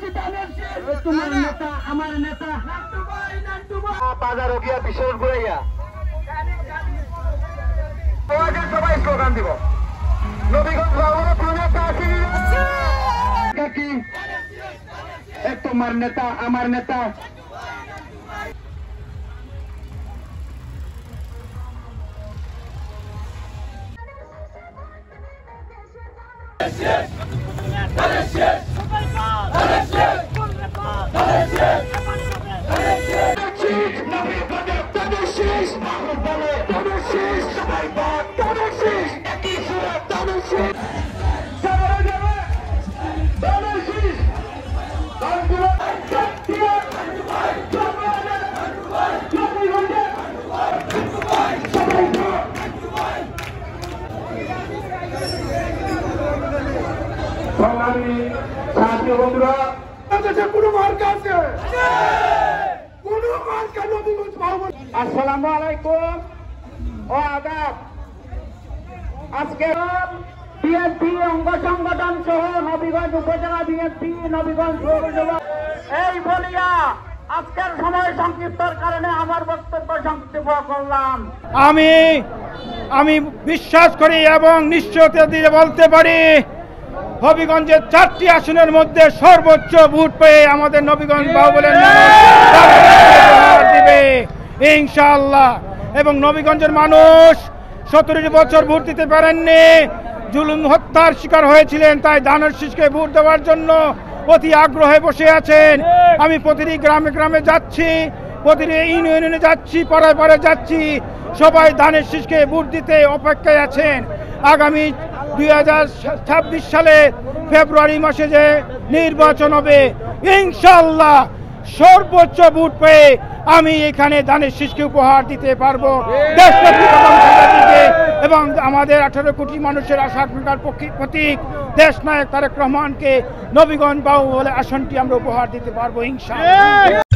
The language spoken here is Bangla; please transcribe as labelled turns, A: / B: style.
A: তোমার নেতা আমার নেতা বাজার গিয়া বিশ্বর ঘুরাইয়া সবাই স্লোগান দিব নবীগঞ্জ কি তোমার নেতা আমার নেতা আসসালামু আলাইকুম ও আদাব। আজকে বিএনপি অঙ্গ সংগঠন সহ নবীগঞ্জ উপজেলা বিএনপি নবীগঞ্জ পৌরসভা এই বলিয়া আজকের সময় সংক্ষিপ্তর কারণে আমার বক্তব্য সংক্ষিপ্ত করলাম।
B: আমি বিশ্বাস করি এবং নিশ্চয়তা দিয়ে বলতে পারি হবিগঞ্জের 4টি আসনের মধ্যে সর্বোচ্চ ভোট পেয়ে আমাদের নবীগঞ্জ বাহুবলের দিবে ইনশাআল্লাহ। এবং নবীগঞ্জের মানুষ 17 বছর ভোট দিতে পারেননি, জুলুম হত্যার শিকার হয়েছিলেন, তাই ধানের শীষকে ভোট দেওয়ার জন্য অতি আগ্রহে বসে আছেন। আমি প্রতিটি গ্রামে গ্রামে যাচ্ছি, প্রতিটি ইউনিয়নে যাচ্ছি, পাড়ায় পাড়ায় যাচ্ছি, সবাই ধানের শীষকে ভোট দিতে অপেক্ষায় আছেন। আগামী 2026 সালে ফেব্রুয়ারি মাসে যে নির্বাচন হবে ইনশাআল্লাহ সর্বোচ্চ ভোট পেয়ে আমি এখানে ধানের শীষকে উপহার দিতে পারবো এবং আমাদের 18 কোটি মানুষের আশা আকাঙ্ক্ষার প্রতীক দেশনায়ক তারেক রহমানকে নবীগঞ্জ বাহুবল আসনটি আমরা উপহার দিতে পারবো ইনশাআল্লাহ।